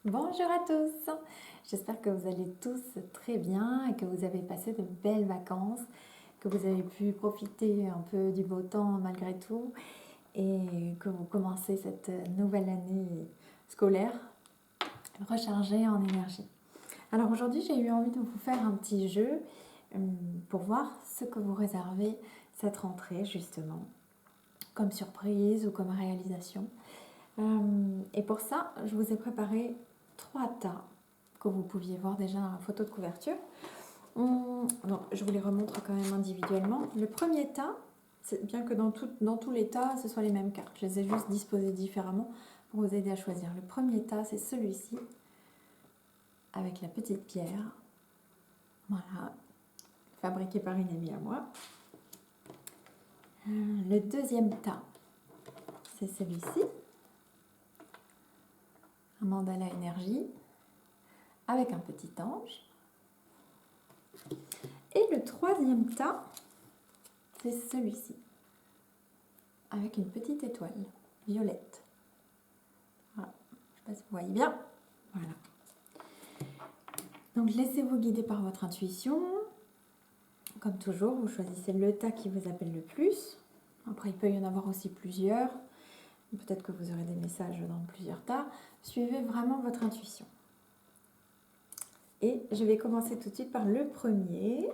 Bonjour à tous, j'espère que vous allez tous très bien et que vous avez passé de belles vacances, que vous avez pu profiter un peu du beau temps malgré tout et que vous commencez cette nouvelle année scolaire rechargée en énergie. Alors aujourd'hui j'ai eu envie de vous faire un petit jeu pour voir ce que vous réservez cette rentrée justement, comme surprise ou comme réalisation. Et pour ça, je vous ai préparé 3 tas que vous pouviez voir déjà dans la photo de couverture. Donc, je vous les remontre quand même individuellement. Le premier tas, bien que dans tous les tas, ce soit les mêmes cartes, je les ai juste disposées différemment pour vous aider à choisir. Le premier tas, c'est celui-ci, avec la petite pierre. Voilà, fabriqué par une amie à moi. Le deuxième tas, c'est celui-ci, un mandala énergie, avec un petit ange. Et le troisième tas, c'est celui-ci, avec une petite étoile violette. Voilà. Je ne sais pas si vous voyez bien. Voilà. Donc laissez-vous guider par votre intuition. Comme toujours, vous choisissez le tas qui vous appelle le plus. Après, il peut y en avoir aussi plusieurs. Peut-être que vous aurez des messages dans plusieurs tas. Suivez vraiment votre intuition. Et je vais commencer tout de suite par le premier.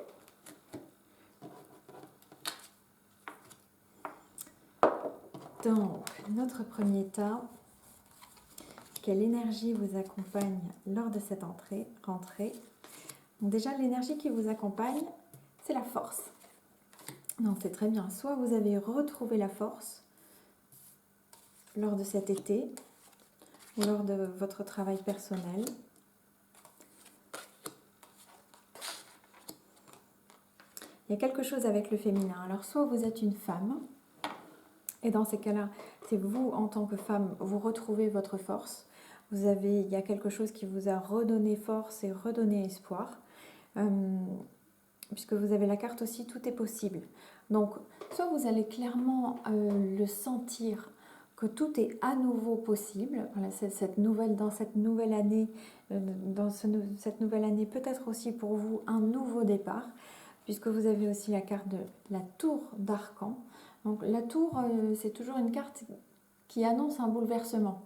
Donc, notre premier tas, quelle énergie vous accompagne lors de cette rentrée? Donc déjà, l'énergie qui vous accompagne, c'est la force. Donc c'est très bien. Soit vous avez retrouvé la force lors de cet été, ou lors de votre travail personnel. Il y a quelque chose avec le féminin. Alors soit vous êtes une femme, et dans ces cas-là, c'est vous en tant que femme, vous retrouvez votre force. Il y a quelque chose qui vous a redonné force et redonné espoir. Puisque vous avez la carte aussi, tout est possible. Donc, soit vous allez clairement le sentir que tout est à nouveau possible. Voilà, dans cette nouvelle année, cette nouvelle année peut-être aussi pour vous un nouveau départ, puisque vous avez aussi la carte de la tour d'Arcan. Donc la tour, c'est toujours une carte qui annonce un bouleversement.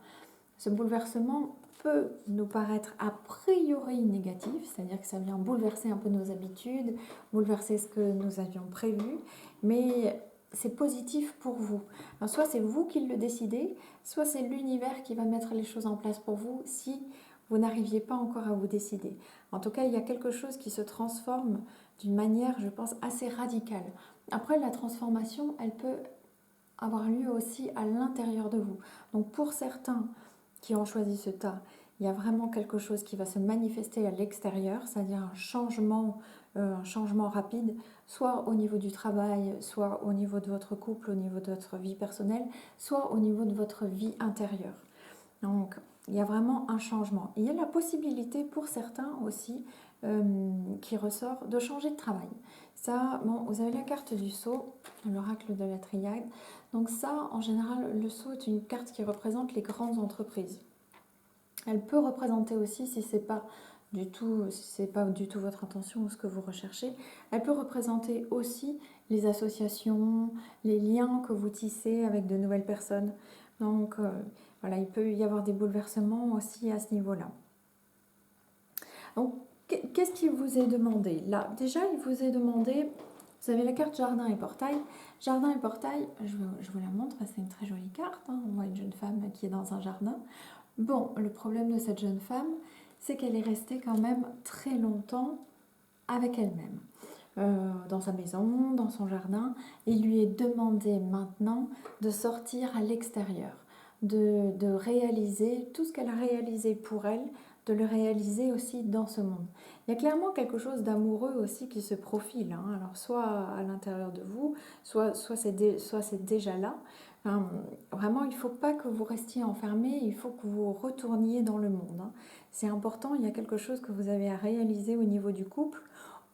Ce bouleversement peut nous paraître a priori négatif, c'est-à-dire que ça vient bouleverser un peu nos habitudes, bouleverser ce que nous avions prévu, mais c'est positif pour vous. Alors, soit c'est vous qui le décidez, soit c'est l'univers qui va mettre les choses en place pour vous si vous n'arriviez pas encore à vous décider. En tout cas, il y a quelque chose qui se transforme d'une manière, je pense, assez radicale. Après, la transformation, elle peut avoir lieu aussi à l'intérieur de vous. Donc pour certains qui ont choisi ce tas, il y a vraiment quelque chose qui va se manifester à l'extérieur, c'est-à-dire un changement rapide, soit au niveau du travail, soit au niveau de votre couple, au niveau de votre vie personnelle, soit au niveau de votre vie intérieure. Donc il y a vraiment un changement. Il y a la possibilité pour certains aussi qui ressort de changer de travail. Ça, bon, vous avez la carte du sceau, l'oracle de la triade. Donc ça, en général, le sceau est une carte qui représente les grandes entreprises. Elle peut représenter aussi, si c'est pas du tout votre intention ou ce que vous recherchez, elle peut représenter aussi les associations, les liens que vous tissez avec de nouvelles personnes. Donc voilà, il peut y avoir des bouleversements aussi à ce niveau-là. Donc, qu'est-ce qu'il vous est demandé? Là, déjà, il vous est demandé, vous avez la carte Jardin et Portail. Jardin et Portail, je vous la montre, c'est une très jolie carte. Hein. On voit une jeune femme qui est dans un jardin. Bon, le problème de cette jeune femme, c'est qu'elle est restée quand même très longtemps avec elle-même. Dans sa maison, dans son jardin, il lui est demandé maintenant de sortir à l'extérieur, de réaliser tout ce qu'elle a réalisé pour elle, de le réaliser aussi dans ce monde. Il y a clairement quelque chose d'amoureux aussi qui se profile, hein. Alors soit à l'intérieur de vous, soit c'est déjà là. Vraiment, il ne faut pas que vous restiez enfermé, il faut que vous retourniez dans le monde, hein. C'est important, il y a quelque chose que vous avez à réaliser au niveau du couple,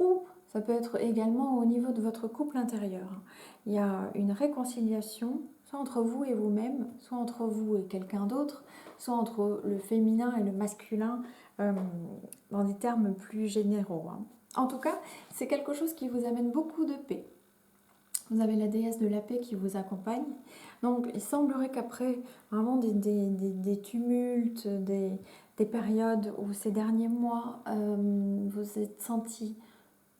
ou ça peut être également au niveau de votre couple intérieur. Il y a une réconciliation, soit entre vous et vous-même, soit entre vous et quelqu'un d'autre, soit entre le féminin et le masculin, dans des termes plus généraux, hein. En tout cas, c'est quelque chose qui vous amène beaucoup de paix. Vous avez la déesse de la paix qui vous accompagne. Donc, il semblerait qu'après vraiment des tumultes, des périodes où ces derniers mois, vous êtes senti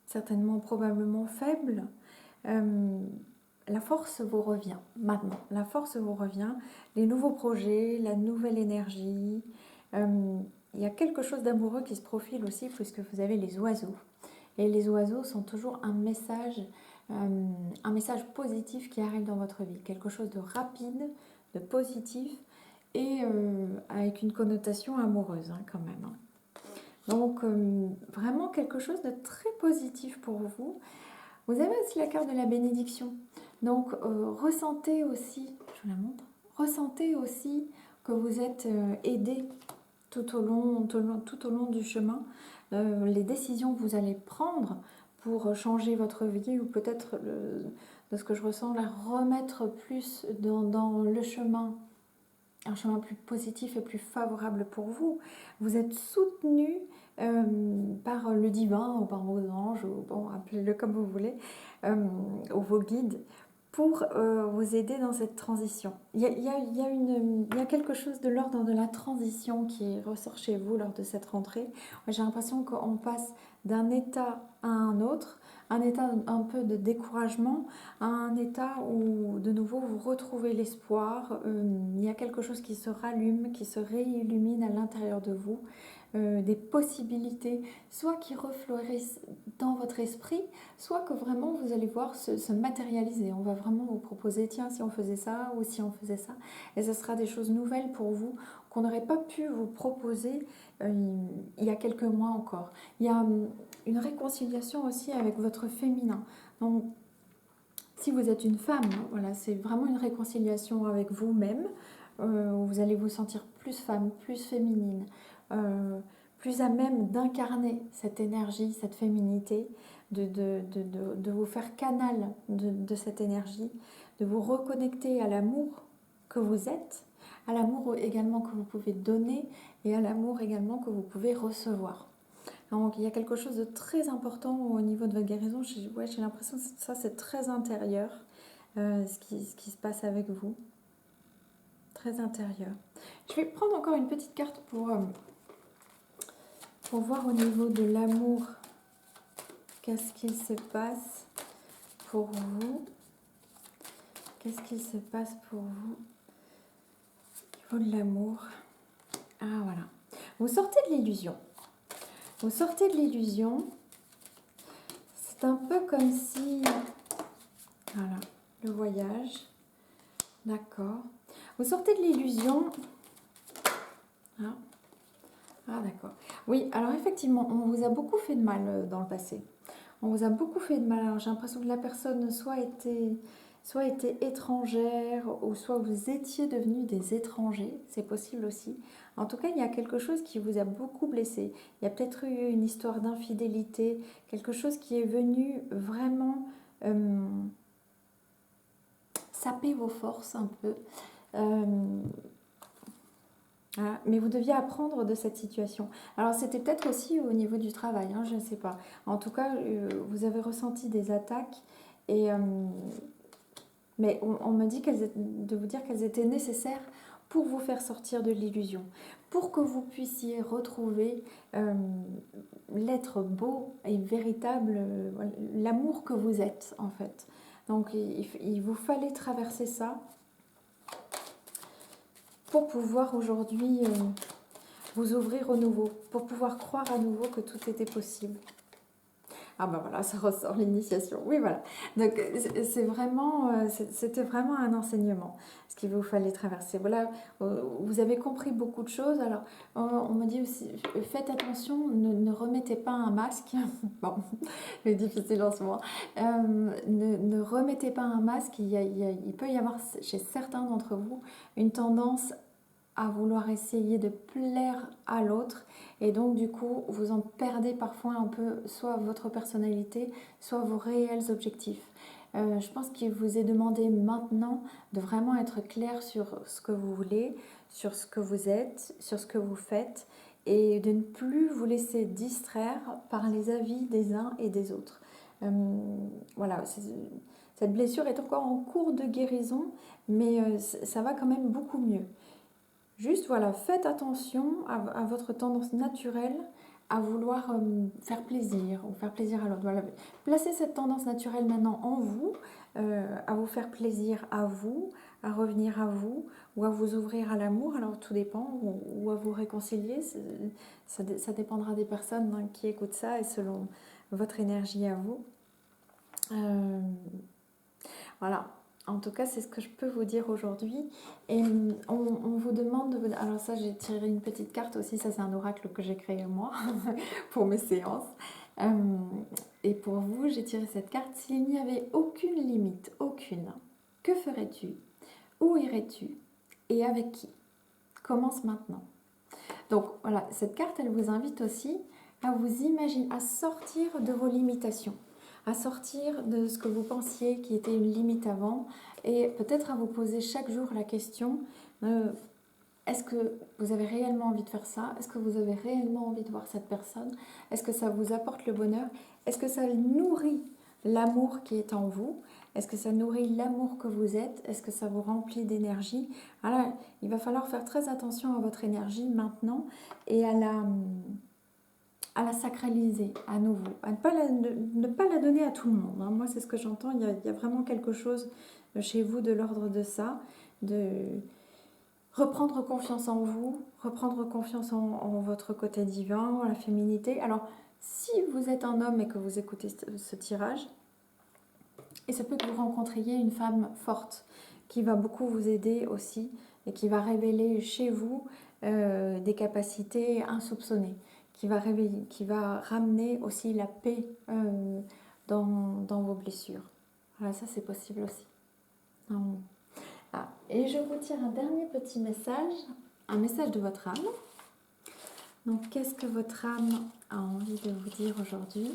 certainement, probablement faible, la force vous revient maintenant. La force vous revient. Les nouveaux projets, la nouvelle énergie. Il y a quelque chose d'amoureux qui se profile aussi puisque vous avez les oiseaux. Et les oiseaux sont toujours un message positif qui arrive dans votre vie. Quelque chose de rapide, de positif et avec une connotation amoureuse, hein, quand même, hein. Donc, vraiment quelque chose de très positif pour vous. Vous avez aussi la carte de la bénédiction. Donc, ressentez aussi, je vous la montre, ressentez aussi que vous êtes aidé tout au long du chemin. Les décisions que vous allez prendre pour changer votre vie ou peut-être, de ce que je ressens, la remettre plus dans le chemin, un chemin plus positif et plus favorable pour vous. Vous êtes soutenu par le divin ou par vos anges, ou bon, appelez-le comme vous voulez, ou vos guides, pour vous aider dans cette transition. Il y a quelque chose de l'ordre de la transition qui ressort chez vous lors de cette rentrée. J'ai l'impression qu'on passe d'un état à un autre, un état un peu de découragement, à un état où de nouveau vous retrouvez l'espoir. Il y a quelque chose qui se rallume, qui se réillumine à l'intérieur de vous. Des possibilités, soit qui refleurissent dans votre esprit, soit que vraiment vous allez voir se matérialiser. On va vraiment vous proposer, tiens, si on faisait ça ou si on faisait ça. Et ce sera des choses nouvelles pour vous qu'on n'aurait pas pu vous proposer il y a quelques mois encore. Il y a une réconciliation aussi avec votre féminin. Donc, si vous êtes une femme, voilà, c'est vraiment une réconciliation avec vous-même. Où vous allez vous sentir plus femme, plus féminine, plus à même d'incarner cette énergie, cette féminité, de vous faire canal de cette énergie, de vous reconnecter à l'amour que vous êtes, à l'amour également que vous pouvez donner et à l'amour également que vous pouvez recevoir. Donc il y a quelque chose de très important au niveau de votre guérison. J'ai l'impression que ça c'est très intérieur, ce qui se passe avec vous. Très intérieur. Je vais prendre encore une petite carte pour voir au niveau de l'amour, qu'est-ce qu'il se passe pour vous. Qu'est-ce qu'il se passe pour vous au niveau de l'amour. Ah voilà. Vous sortez de l'illusion. Vous sortez de l'illusion. C'est un peu comme si... Voilà, le voyage. D'accord. Vous sortez de l'illusion. Ah, d'accord. Oui, alors effectivement, on vous a beaucoup fait de mal dans le passé. On vous a beaucoup fait de mal. Alors j'ai l'impression que la personne soit était étrangère ou soit vous étiez devenus des étrangers. C'est possible aussi. En tout cas, il y a quelque chose qui vous a beaucoup blessé. Il y a peut-être eu une histoire d'infidélité, quelque chose qui est venu vraiment saper vos forces un peu. Voilà. Mais vous deviez apprendre de cette situation. Alors c'était peut-être aussi au niveau du travail, hein, je ne sais pas. En tout cas, vous avez ressenti des attaques, et, mais on me dit de vous dire qu'elles étaient nécessaires pour vous faire sortir de l'illusion, pour que vous puissiez retrouver l'être beau et véritable, l'amour que vous êtes en fait. Donc il vous fallait traverser ça pour pouvoir aujourd'hui vous ouvrir au nouveau, pour pouvoir croire à nouveau que tout était possible. Ah ben voilà, ça ressort l'initiation. Oui, voilà. Donc c'était vraiment un enseignement, ce qu'il vous fallait traverser. Voilà, vous avez compris beaucoup de choses. Alors, on me dit aussi, faites attention, ne remettez pas un masque. Bon, c'est difficile en ce moment. Ne remettez pas un masque. Il peut y avoir chez certains d'entre vous une tendance à vouloir essayer de plaire à l'autre, et donc du coup vous en perdez parfois un peu soit votre personnalité, soit vos réels objectifs. Je pense qu'il vous est demandé maintenant de vraiment être clair sur ce que vous voulez, sur ce que vous êtes, sur ce que vous faites et de ne plus vous laisser distraire par les avis des uns et des autres. Voilà, cette blessure est encore en cours de guérison, mais ça va quand même beaucoup mieux. Juste, voilà, faites attention à votre tendance naturelle à vouloir faire plaisir ou faire plaisir à l'autre. Voilà. Placez cette tendance naturelle maintenant en vous, à vous faire plaisir à vous, à revenir à vous ou à vous ouvrir à l'amour. Alors tout dépend, ou à vous réconcilier. Ça dépendra des personnes qui écoutent ça et selon votre énergie à vous. Voilà. En tout cas, c'est ce que je peux vous dire aujourd'hui. Et on vous demande de vous... Alors ça, j'ai tiré une petite carte aussi. Ça, c'est un oracle que j'ai créé moi pour mes séances. Et pour vous, j'ai tiré cette carte. S'il n'y avait aucune limite, aucune, que ferais-tu? Où irais-tu? Et avec qui? Commence maintenant. Donc voilà, cette carte, elle vous invite aussi à vous imaginer, à sortir de vos limitations, à sortir de ce que vous pensiez qui était une limite avant et peut-être à vous poser chaque jour la question est-ce que vous avez réellement envie de faire ça? Est-ce que vous avez réellement envie de voir cette personne? Est-ce que ça vous apporte le bonheur? Est-ce que ça nourrit l'amour qui est en vous? Est-ce que ça nourrit l'amour que vous êtes? Est-ce que ça vous remplit d'énergie? Alors, il va falloir faire très attention à votre énergie maintenant et à la sacraliser à nouveau, à ne pas la donner à tout le monde. Moi, c'est ce que j'entends. Il y a vraiment quelque chose chez vous de l'ordre de ça, de reprendre confiance en vous, reprendre confiance en votre côté divin, en la féminité. Alors, si vous êtes un homme et que vous écoutez ce tirage, et ça peut que vous rencontriez une femme forte qui va beaucoup vous aider aussi et qui va révéler chez vous des capacités insoupçonnées, qui va ramener aussi la paix dans vos blessures. Voilà, ça c'est possible aussi. Et je vous tire un dernier petit message, un message de votre âme. Donc, qu'est-ce que votre âme a envie de vous dire aujourd'hui ?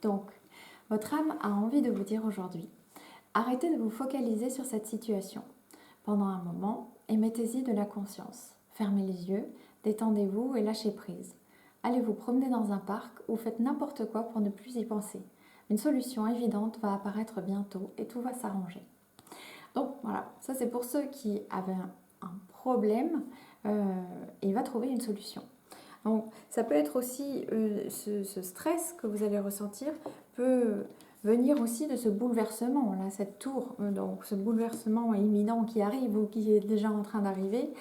Donc, votre âme a envie de vous dire aujourd'hui, arrêtez de vous focaliser sur cette situation pendant un moment et mettez-y de la conscience. Fermez les yeux, détendez-vous et lâchez prise. Allez vous promener dans un parc ou faites n'importe quoi pour ne plus y penser. Une solution évidente va apparaître bientôt et tout va s'arranger. Donc voilà, ça c'est pour ceux qui avaient un problème, il va trouver une solution. Donc ça peut être aussi ce stress que vous allez ressentir peut venir aussi de ce bouleversement, là, cette tour, donc ce bouleversement imminent qui arrive ou qui est déjà en train d'arriver.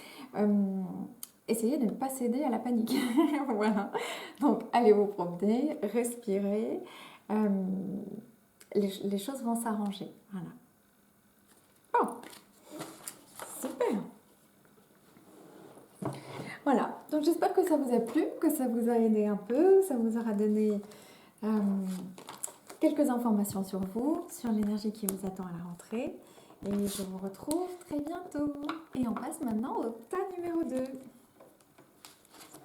Essayez de ne pas céder à la panique. Voilà. Donc allez vous promener, respirez. Les choses vont s'arranger. Voilà. Oh, super. Voilà, donc j'espère que ça vous a plu, que ça vous a aidé un peu, ça vous aura donné quelques informations sur vous, sur l'énergie qui vous attend à la rentrée. Et je vous retrouve très bientôt. Et on passe maintenant au tas numéro 2.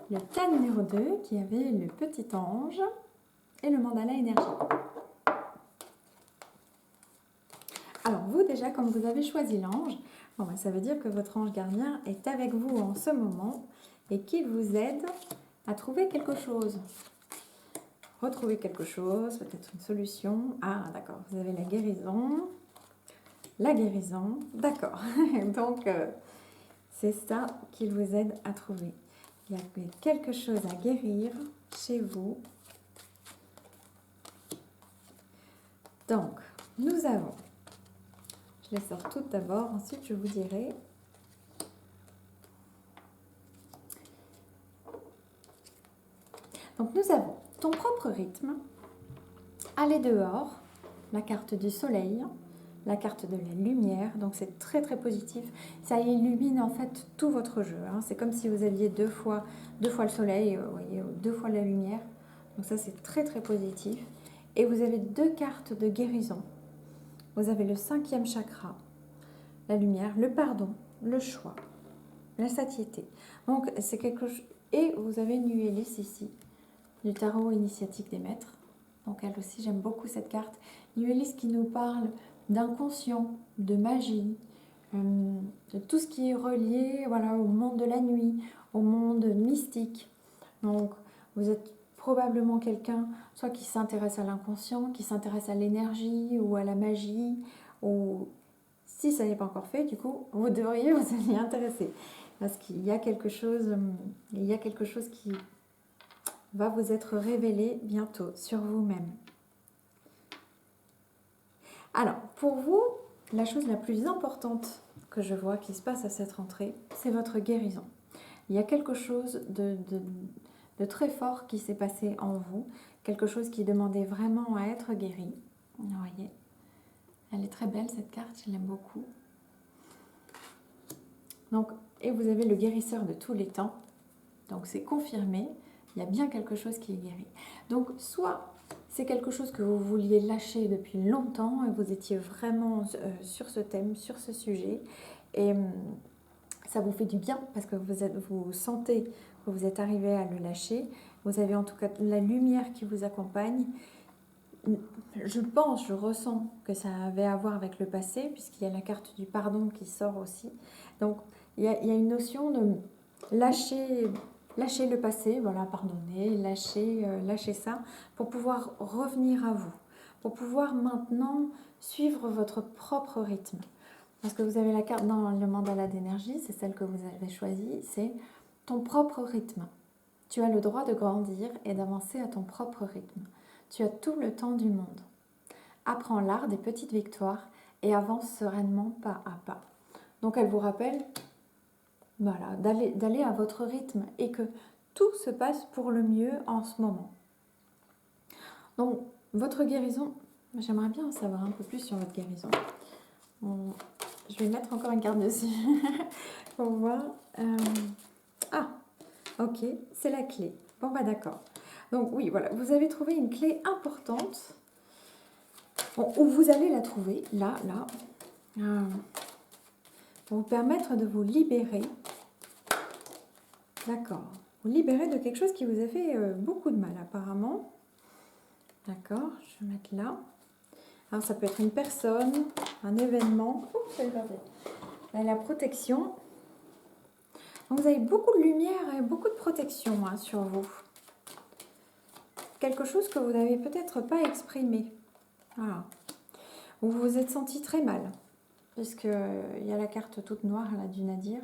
Le tas numéro 2 qui avait le petit ange et le mandala énergie. Alors vous déjà, comme vous avez choisi l'ange, bon, ça veut dire que votre ange gardien est avec vous en ce moment et qu'il vous aide à trouver quelque chose. Retrouver quelque chose, peut-être une solution. Ah d'accord, vous avez la guérison. La guérison, d'accord. Donc c'est ça qu'il vous aide à trouver. Il y a quelque chose à guérir chez vous. Donc, nous avons... Je les sors toutes d'abord, ensuite je vous dirai. Donc nous avons ton propre rythme, aller dehors, la carte du soleil, la carte de la lumière, donc c'est très très positif. Ça illumine en fait tout votre jeu. C'est comme si vous aviez deux fois le soleil, voyez, deux fois la lumière. Donc ça c'est très très positif. Et vous avez deux cartes de guérison. Vous avez le 5e chakra, la lumière, le pardon, le choix, la satiété. Donc c'est quelque chose. Et vous avez Nuélis ici du tarot initiatique des maîtres. Donc elle aussi, j'aime beaucoup cette carte. Une hélice qui nous parle d'inconscient, de magie, de tout ce qui est relié, voilà, au monde de la nuit, au monde mystique. Donc vous êtes probablement quelqu'un soit qui s'intéresse à l'inconscient, qui s'intéresse à l'énergie ou à la magie, ou si ça n'est pas encore fait, du coup, vous devriez vous y intéresser. Parce qu'il y a quelque chose, qui va vous être révélé bientôt sur vous-même. Alors, pour vous, la chose la plus importante que je vois qui se passe à cette rentrée, c'est votre guérison. Il y a quelque chose de très fort qui s'est passé en vous, quelque chose qui demandait vraiment à être guéri. Vous voyez, elle est très belle cette carte, je l'aime beaucoup. Donc, et vous avez le guérisseur de tous les temps, donc c'est confirmé, il y a bien quelque chose qui est guéri. Donc, soit c'est quelque chose que vous vouliez lâcher depuis longtemps et vous étiez vraiment sur ce thème, sur ce sujet, et ça vous fait du bien parce que vous sentez que vous êtes arrivé à le lâcher. Vous avez en tout cas la lumière qui vous accompagne. Je ressens que ça avait à voir avec le passé, puisqu'il y a la carte du pardon qui sort aussi. Donc, il y a une notion de lâcher le passé, voilà, pardonner, lâcher ça, pour pouvoir revenir à vous, pour pouvoir maintenant suivre votre propre rythme. Parce que vous avez la carte dans le mandala d'énergie, c'est celle que vous avez choisie, c'est ton propre rythme. Tu as le droit de grandir et d'avancer à ton propre rythme. Tu as tout le temps du monde. Apprends l'art des petites victoires et avance sereinement pas à pas. Donc elle vous rappelle, voilà, d'aller à votre rythme et que tout se passe pour le mieux en ce moment. Donc votre guérison, j'aimerais bien en savoir un peu plus sur votre guérison. Je vais mettre encore une carte dessus pour voir. Ah, ok, c'est la clé. Bon, bah d'accord. Donc oui, voilà, vous avez trouvé une clé importante. Bon, où vous allez la trouver, là, pour vous permettre de vous libérer. D'accord. Vous libérer de quelque chose qui vous a fait beaucoup de mal, apparemment. D'accord, je vais mettre là. Alors, ça peut être une personne, un événement. Oups, c'est pas fait. La protection. Donc, vous avez beaucoup de lumière et beaucoup de protection sur vous. Quelque chose que vous n'avez peut-être pas exprimé. Voilà. Vous vous êtes senti très mal, puisqu'il y a la carte toute noire là, du Nadir.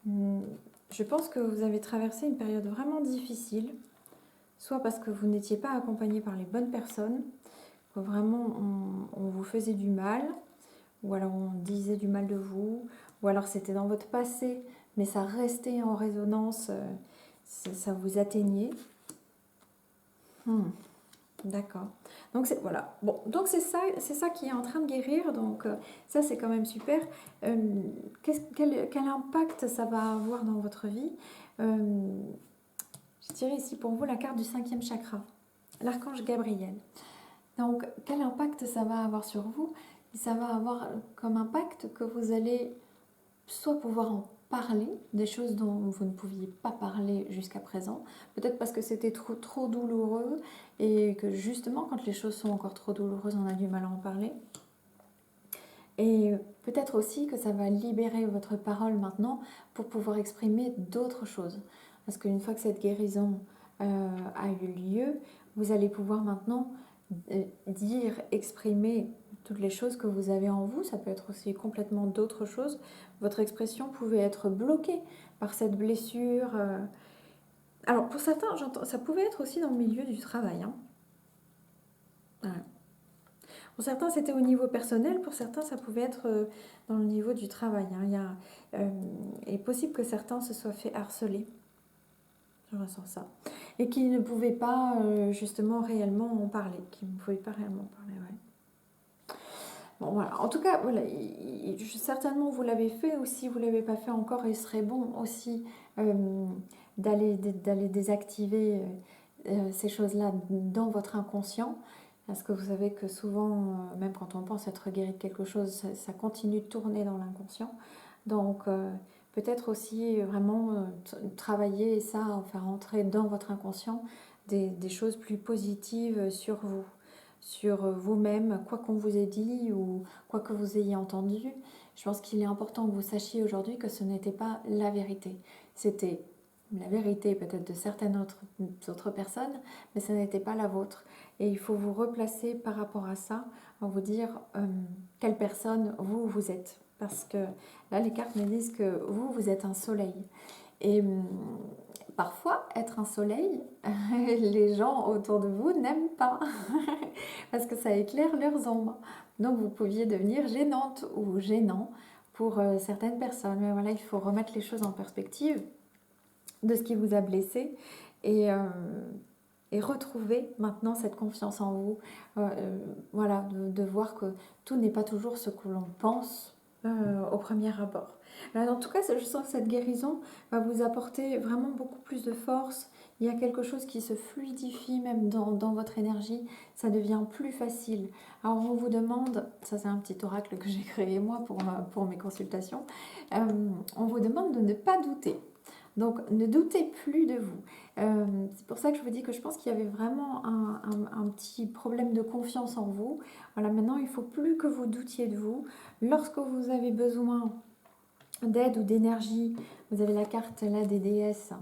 Je pense que vous avez traversé une période vraiment difficile, soit parce que vous n'étiez pas accompagné par les bonnes personnes, que vraiment on vous faisait du mal, ou alors on disait du mal de vous, ou alors c'était dans votre passé, mais ça restait en résonance, ça vous atteignait. D'accord. Donc voilà. Bon, donc c'est ça qui est en train de guérir. Donc ça c'est quand même super. Quel impact ça va avoir dans votre vie? Je dirais ici pour vous la carte du 5e chakra, l'archange Gabriel. Donc quel impact ça va avoir sur vous? Ça va avoir comme impact que vous allez soit pouvoir en parler, des choses dont vous ne pouviez pas parler jusqu'à présent, peut-être parce que c'était trop douloureux et que justement quand les choses sont encore trop douloureuses, on a du mal à en parler. Et peut-être aussi que ça va libérer votre parole maintenant pour pouvoir exprimer d'autres choses. Parce qu'une fois que cette guérison a eu lieu, vous allez pouvoir maintenant dire, exprimer toutes les choses que vous avez en vous. Ça peut être aussi complètement d'autres choses. Votre expression pouvait être bloquée par cette blessure. Alors pour certains, ça pouvait être aussi dans le milieu du travail. Voilà. Pour certains, c'était au niveau personnel. Pour certains, ça pouvait être dans le niveau du travail. Il est possible que certains se soient fait harceler. Je ressens ça. Et qui ne pouvaient pas justement réellement en parler. Qui ne pouvaient pas réellement en parler, ouais. Bon, voilà. En tout cas, voilà, certainement vous l'avez fait, ou si vous ne l'avez pas fait encore, il serait bon aussi d'aller désactiver ces choses-là dans votre inconscient. Parce que vous savez que souvent, même quand on pense être guéri de quelque chose, ça continue de tourner dans l'inconscient. Donc, peut-être aussi vraiment travailler ça, faire entrer dans votre inconscient des choses plus positives sur vous-même, quoi qu'on vous ait dit ou quoi que vous ayez entendu. Je pense qu'il est important que vous sachiez aujourd'hui que ce n'était pas la vérité. C'était la vérité peut-être de certaines autres personnes, mais ce n'était pas la vôtre. Et il faut vous replacer par rapport à ça, en vous dire quelle personne vous êtes. Parce que là, les cartes me disent que vous êtes un soleil. Et parfois, être un soleil, les gens autour de vous n'aiment pas, parce que ça éclaire leurs ombres. Donc vous pouviez devenir gênante ou gênant pour certaines personnes. Mais voilà, il faut remettre les choses en perspective de ce qui vous a blessé et, retrouver maintenant cette confiance en vous. Voilà, de voir que tout n'est pas toujours ce que l'on pense au premier abord. Alors, en tout cas, je sens que cette guérison va vous apporter vraiment beaucoup plus de force. Il y a quelque chose qui se fluidifie même dans votre énergie. Ça devient plus facile. Alors, on vous demande, ça c'est un petit oracle que j'ai créé moi pour mes consultations, on vous demande de ne pas douter. Donc, ne doutez plus de vous. C'est pour ça que je vous dis que je pense qu'il y avait vraiment un petit problème de confiance en vous. Voilà, maintenant, il ne faut plus que vous doutiez de vous. Lorsque vous avez besoin d'aide ou d'énergie, vous avez la carte là des déesses,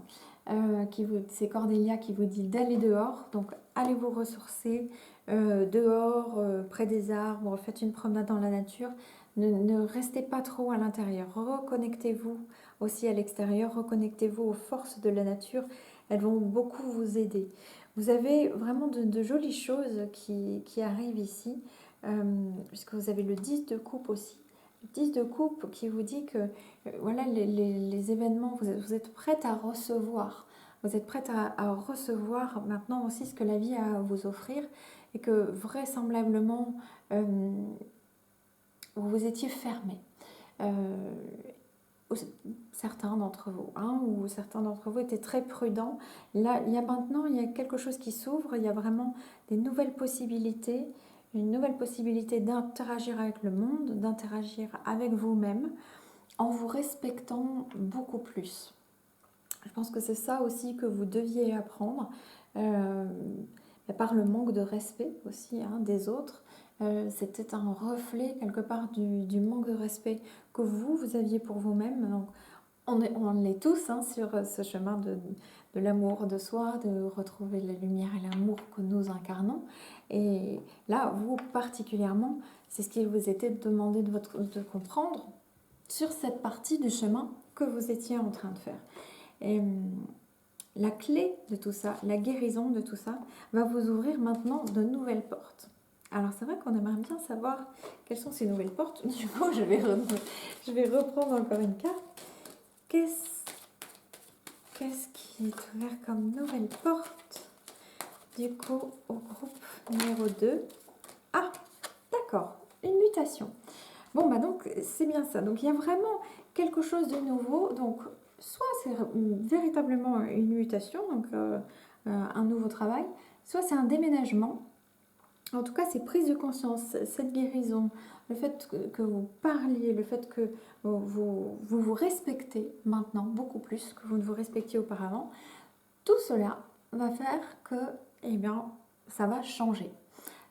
c'est Cordélia qui vous dit d'aller dehors. Donc, allez vous ressourcer dehors, près des arbres, faites une promenade dans la nature. Ne restez pas trop à l'intérieur. Reconnectez-vous aussi à l'extérieur. Reconnectez-vous aux forces de la nature. Elles vont beaucoup vous aider. Vous avez vraiment de jolies choses qui arrivent ici, puisque vous avez le 10 de coupe aussi. Le 10 de coupe qui vous dit que voilà, les événements, vous êtes prête à recevoir. Vous êtes prête à recevoir maintenant aussi ce que la vie a à vous offrir et que vraisemblablement, vous étiez fermé. Certains d'entre vous, ou certains d'entre vous étaient très prudents. Là, il y a quelque chose qui s'ouvre, il y a vraiment des nouvelles possibilités, une nouvelle possibilité d'interagir avec le monde, d'interagir avec vous-même, en vous respectant beaucoup plus. Je pense que c'est ça aussi que vous deviez apprendre, par le manque de respect aussi des autres. C'était un reflet quelque part du manque de respect que vous aviez pour vous-même. Donc, on est tous sur ce chemin de l'amour de soi, de retrouver la lumière et l'amour que nous incarnons. Et là, vous particulièrement, c'est ce qui vous était demandé de comprendre sur cette partie du chemin que vous étiez en train de faire. Et la clé de tout ça, la guérison de tout ça, va vous ouvrir maintenant de nouvelles portes. Alors c'est vrai qu'on aimerait bien savoir quelles sont ces nouvelles portes. Du coup, je vais reprendre encore une carte. Qu'est-ce qui est ouvert comme nouvelle porte du coup au groupe numéro 2? Ah, d'accord, une mutation. Bon, bah donc c'est bien ça. Donc il y a vraiment quelque chose de nouveau. Donc soit c'est véritablement une mutation, donc un nouveau travail, soit c'est un déménagement. En tout cas, c'est prise de conscience, cette guérison, le fait que vous parliez, le fait que vous respectez maintenant beaucoup plus que vous ne vous respectiez auparavant, tout cela va faire que, eh bien, ça va changer.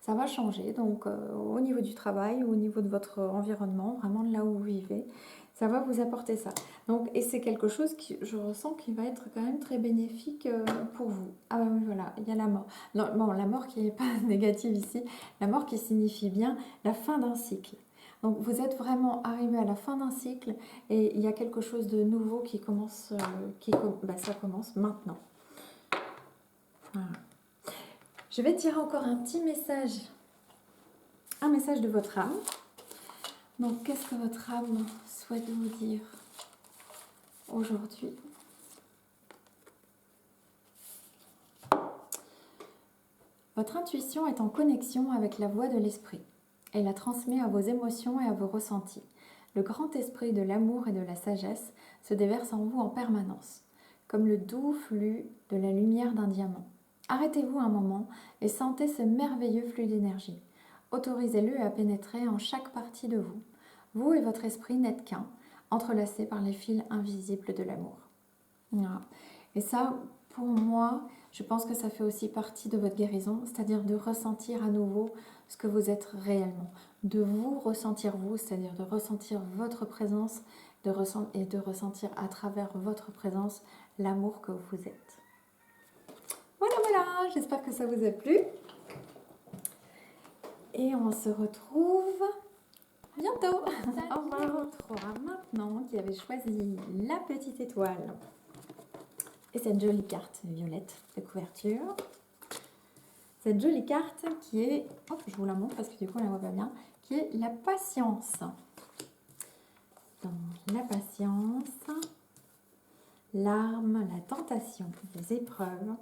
Ça va changer, donc au niveau du travail, au niveau de votre environnement, vraiment de là où vous vivez, ça va vous apporter ça. Donc, et c'est quelque chose qui, je ressens, qui va être quand même très bénéfique pour vous. Ah oui, voilà, il y a la mort. Non, bon, la mort qui n'est pas négative ici, la mort qui signifie bien la fin d'un cycle. Donc vous êtes vraiment arrivé à la fin d'un cycle et il y a quelque chose de nouveau qui commence, ça commence maintenant. Voilà. Je vais tirer encore un petit message, un message de votre âme. Donc, qu'est-ce que votre âme souhaite vous dire aujourd'hui? Votre intuition est en connexion avec la voix de l'esprit. Elle la transmet à vos émotions et à vos ressentis. Le grand esprit de l'amour et de la sagesse se déverse en vous en permanence, comme le doux flux de la lumière d'un diamant. Arrêtez-vous un moment et sentez ce merveilleux flux d'énergie. Autorisez-le à pénétrer en chaque partie de vous. Vous et votre esprit n'êtes qu'un, entrelacés par les fils invisibles de l'amour. Voilà. Et ça, pour moi, je pense que ça fait aussi partie de votre guérison, c'est-à-dire de ressentir à nouveau ce que vous êtes réellement, de vous ressentir vous, c'est-à-dire de ressentir votre présence et de ressentir à travers votre présence l'amour que vous êtes. Voilà, voilà, j'espère que ça vous a plu. Et on se retrouve bientôt. Au revoir. Maintenant qui avait choisi la petite étoile et cette jolie carte violette de couverture. Cette jolie carte qui est, hop, je vous la montre parce que du coup on la voit pas bien, qui est la patience. Donc la patience, l'arme, la tentation, les épreuves.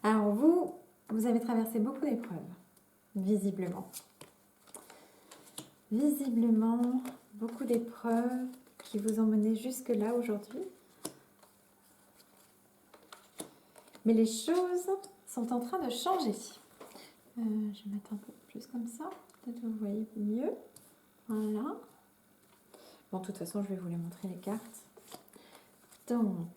Alors vous avez traversé beaucoup d'épreuves, visiblement. Visiblement, beaucoup d'épreuves qui vous ont mené jusque-là aujourd'hui. Mais les choses sont en train de changer. Je vais mettre un peu plus comme ça, peut-être que vous voyez mieux. Voilà. Bon, de toute façon, je vais vous les montrer les cartes. Donc,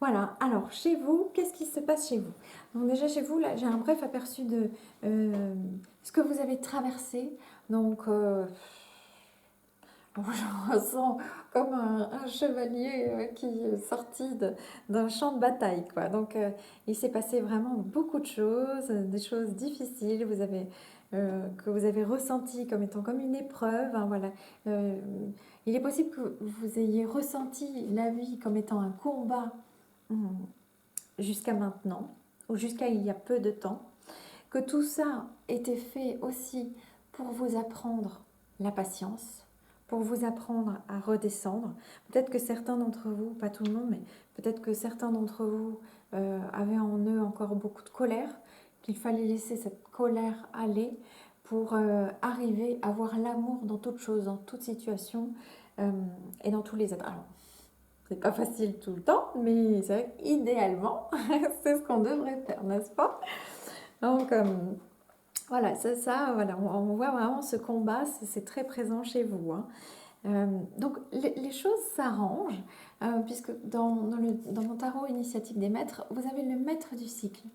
voilà, alors chez vous, qu'est-ce qui se passe chez vous? Donc déjà chez vous, là j'ai un bref aperçu de ce que vous avez traversé. Donc je ressens comme un chevalier qui est sorti d'un champ de bataille, quoi. Donc il s'est passé vraiment beaucoup de choses, des choses difficiles que vous avez ressenties comme étant comme une épreuve, hein, voilà. Il est possible que vous ayez ressenti la vie comme étant un combat jusqu'à maintenant, ou jusqu'à il y a peu de temps, que tout ça était fait aussi pour vous apprendre la patience, pour vous apprendre à redescendre. Peut-être que certains d'entre vous, pas tout le monde, mais peut-être que certains d'entre vous avaient en eux encore beaucoup de colère, qu'il fallait laisser cette colère aller pour arriver à voir l'amour dans toute chose, dans toute situation et dans tous les êtres. Alors, c'est pas facile tout le temps, mais c'est vrai qu'idéalement, c'est ce qu'on devrait faire, n'est-ce pas? Donc, voilà, voilà, on voit vraiment ce combat, c'est très présent chez vous, hein. Donc, les choses s'arrangent, puisque dans mon tarot initiatique des maîtres, vous avez le maître du cycle.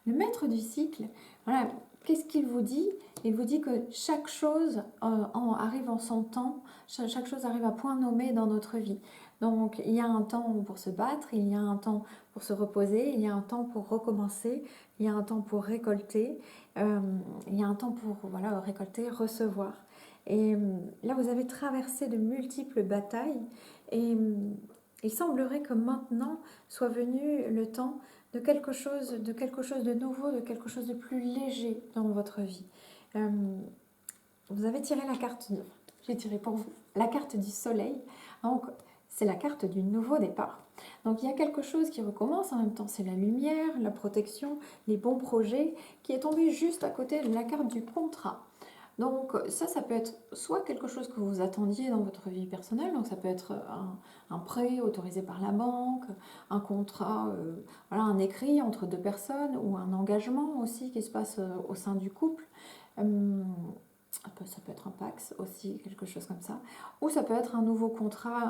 Le maître du cycle, voilà, qu'est-ce qu'il vous dit? Il vous dit que chaque chose arrive en son temps, chaque chose arrive à point nommé dans notre vie. Donc, il y a un temps pour se battre, il y a un temps pour se reposer, il y a un temps pour recommencer, il y a un temps pour récolter, il y a un temps pour voilà, récolter, recevoir. Et là, vous avez traversé de multiples batailles et il semblerait que maintenant soit venu le temps de quelque chose de nouveau, de quelque chose de plus léger dans votre vie. Vous avez tiré la carte, j'ai tiré pour vous, la carte du soleil. Donc, c'est la carte du nouveau départ. Donc, il y a quelque chose qui recommence, en même temps, c'est la lumière, la protection, les bons projets, qui est tombé juste à côté de la carte du contrat. Donc ça peut être soit quelque chose que vous attendiez dans votre vie personnelle, donc ça peut être un prêt autorisé par la banque, un contrat, voilà, un écrit entre deux personnes, ou un engagement aussi qui se passe au sein du couple. Ça peut être un Pax aussi, quelque chose comme ça. Ou ça peut être un nouveau contrat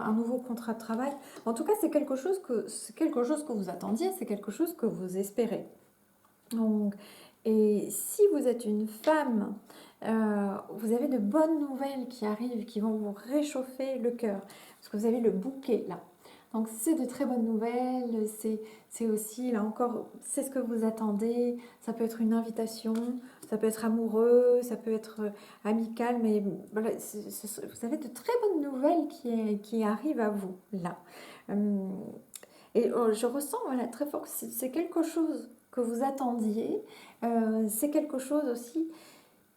de travail. En tout cas, c'est quelque chose que vous attendiez, c'est quelque chose que vous espérez. Donc, et si vous êtes une femme, vous avez de bonnes nouvelles qui arrivent, qui vont vous réchauffer le cœur. Parce que vous avez le bouquet là. Donc c'est de très bonnes nouvelles, c'est aussi, là encore, c'est ce que vous attendez. Ça peut être une invitation, ça peut être amoureux, ça peut être amical, mais voilà, vous avez de très bonnes nouvelles qui arrivent à vous là. Et je ressens voilà, très fort que c'est quelque chose que vous attendiez, c'est quelque chose aussi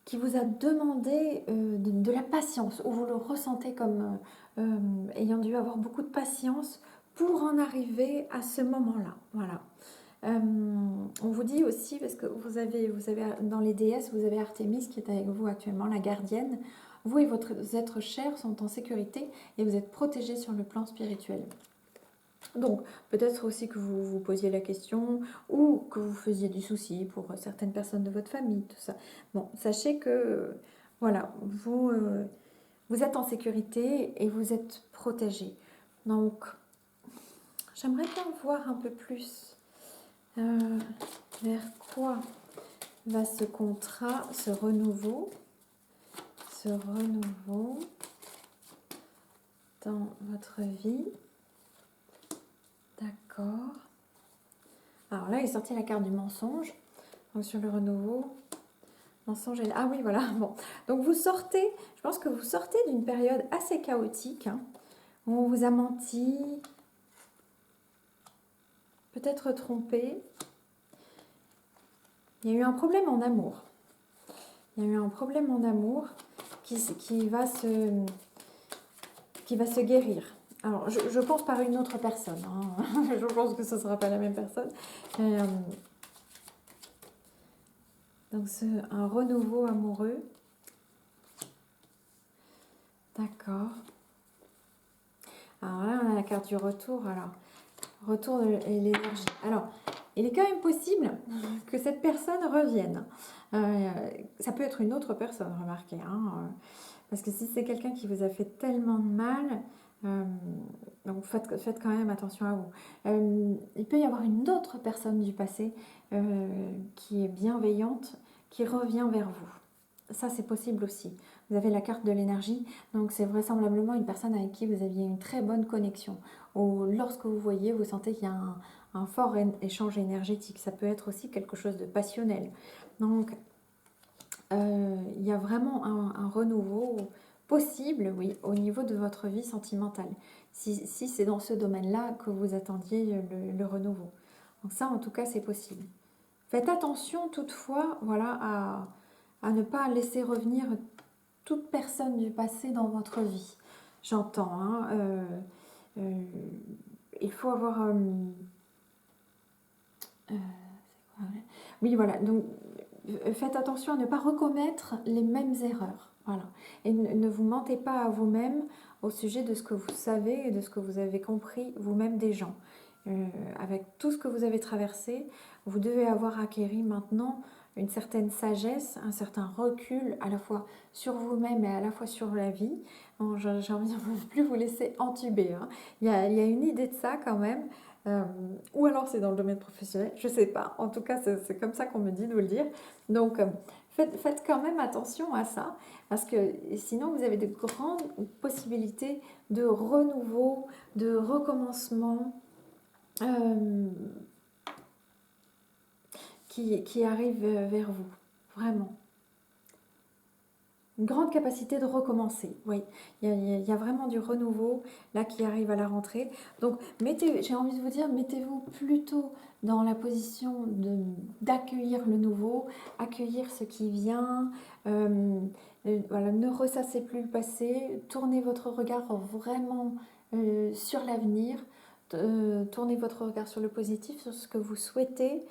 qui vous a demandé de la patience, ou vous le ressentez comme ayant dû avoir beaucoup de patience pour en arriver à ce moment-là. Voilà. On vous dit aussi, parce que vous avez dans les déesses, vous avez Artémis qui est avec vous actuellement, la gardienne. Vous et votre être cher sont en sécurité et vous êtes protégés sur le plan spirituel. Donc, peut-être aussi que vous vous posiez la question ou que vous faisiez du souci pour certaines personnes de votre famille, tout ça. Bon, sachez que Voilà, vous êtes en sécurité et vous êtes protégé. Donc, j'aimerais bien voir un peu plus vers quoi va ce contrat, ce renouveau dans votre vie. D'accord. Alors là, il est sorti la carte du mensonge. Donc sur le renouveau, mensonge et... Ah oui, voilà. Bon. Donc vous sortez, je pense que vous sortez d'une période assez chaotique, hein, où on vous a menti, peut-être trompé. Il y a eu un problème en amour. Il y a eu un problème en amour qui va se guérir. Alors, je pense par une autre personne. Hein. Je pense que ce ne sera pas la même personne. Mais, donc, un renouveau amoureux. D'accord. Alors là, on a la carte du retour. Alors, retour et l'énergie. Alors, il est quand même possible que cette personne revienne. Ça peut être une autre personne, remarquez. Hein, parce que si c'est quelqu'un qui vous a fait tellement de mal, donc faites quand même attention à vous. Il peut y avoir une autre personne du passé qui est bienveillante, qui revient vers vous. Ça, c'est possible aussi. Vous avez la carte de l'énergie, donc c'est vraisemblablement une personne avec qui vous aviez une très bonne connexion. Ou lorsque vous voyez, vous sentez qu'il y a un fort échange énergétique. Ça peut être aussi quelque chose de passionnel. Donc, il y a vraiment un renouveau possible, oui, au niveau de votre vie sentimentale. Si c'est dans ce domaine-là que vous attendiez le renouveau. Donc ça, en tout cas, c'est possible. Faites attention toutefois, voilà, à ne pas laisser revenir toute personne du passé dans votre vie. J'entends, hein, il faut avoir... oui, voilà, donc faites attention à ne pas recommettre les mêmes erreurs. Voilà. Et ne vous mentez pas à vous-même au sujet de ce que vous savez et de ce que vous avez compris vous-même des gens. Avec tout ce que vous avez traversé, vous devez avoir acquéri maintenant une certaine sagesse, un certain recul à la fois sur vous-même et à la fois sur la vie. Bon, j'ai envie de ne plus vous laisser entuber. Hein. Il y a une idée de ça quand même. Ou alors c'est dans le domaine professionnel, je ne sais pas. En tout cas, c'est comme ça qu'on me dit de vous le dire. Donc, faites quand même attention à ça, parce que sinon, vous avez de grandes possibilités de renouveau, de recommencement qui arrivent vers vous, vraiment. Une grande capacité de recommencer, oui. Il y a vraiment du renouveau là qui arrive à la rentrée. Donc, j'ai envie de vous dire, mettez-vous plutôt dans la position d'accueillir le nouveau, accueillir ce qui vient. Voilà, ne ressassez plus le passé, tournez votre regard vraiment sur l'avenir. Tournez votre regard sur le positif, sur ce que vous souhaitez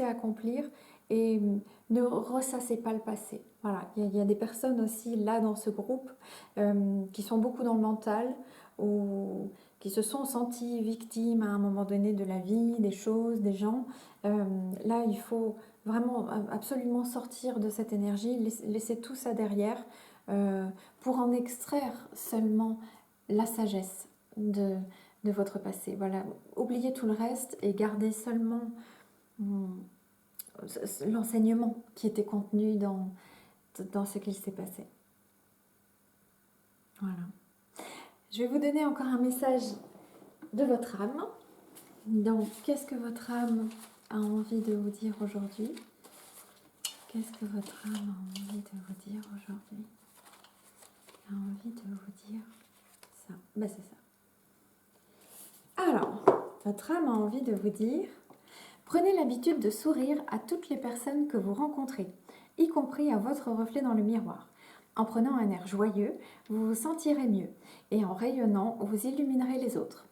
accomplir, et ne ressassez pas le passé. Voilà, il y a des personnes aussi là dans ce groupe qui sont beaucoup dans le mental ou qui se sont senties victimes à un moment donné de la vie, des choses, des gens. Là, il faut vraiment absolument sortir de cette énergie, laisser tout ça derrière pour en extraire seulement la sagesse de votre passé. Voilà, oubliez tout le reste et gardez seulement l'enseignement qui était contenu dans ce qu'il s'est passé. Voilà. Je vais vous donner encore un message de votre âme. Donc, qu'est-ce que votre âme a envie de vous dire aujourd'hui? Qu'est-ce que votre âme a envie de vous dire aujourd'hui? A envie de vous dire ça. Ben, c'est ça. Alors, votre âme a envie de vous dire: prenez l'habitude de sourire à toutes les personnes que vous rencontrez, y compris à votre reflet dans le miroir. En prenant un air joyeux, vous vous sentirez mieux, et en rayonnant, vous illuminerez les autres.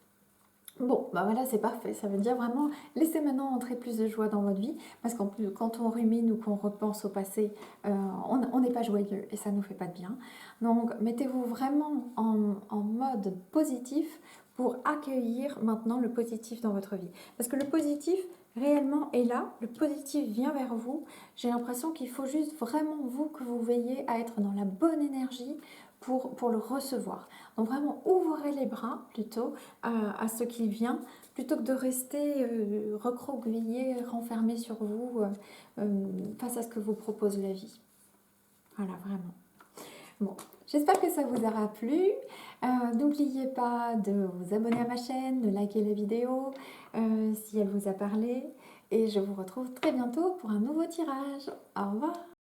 Bon, bah voilà, c'est parfait. Ça veut dire vraiment, laissez maintenant entrer plus de joie dans votre vie, parce qu'en plus, quand on rumine ou qu'on repense au passé, on n'est pas joyeux et ça ne nous fait pas de bien. Donc, mettez-vous vraiment en mode positif pour accueillir maintenant le positif dans votre vie. Parce que le positif réellement est là, le positif vient vers vous. J'ai l'impression qu'il faut juste vraiment vous que vous veillez à être dans la bonne énergie pour le recevoir. Donc vraiment ouvrez les bras plutôt à ce qui vient, plutôt que de rester recroquevillé, renfermé sur vous face à ce que vous propose la vie. Voilà, vraiment. Bon, j'espère que ça vous aura plu. N'oubliez pas de vous abonner à ma chaîne, de liker la vidéo si elle vous a parlé. Et je vous retrouve très bientôt pour un nouveau tirage. Au revoir!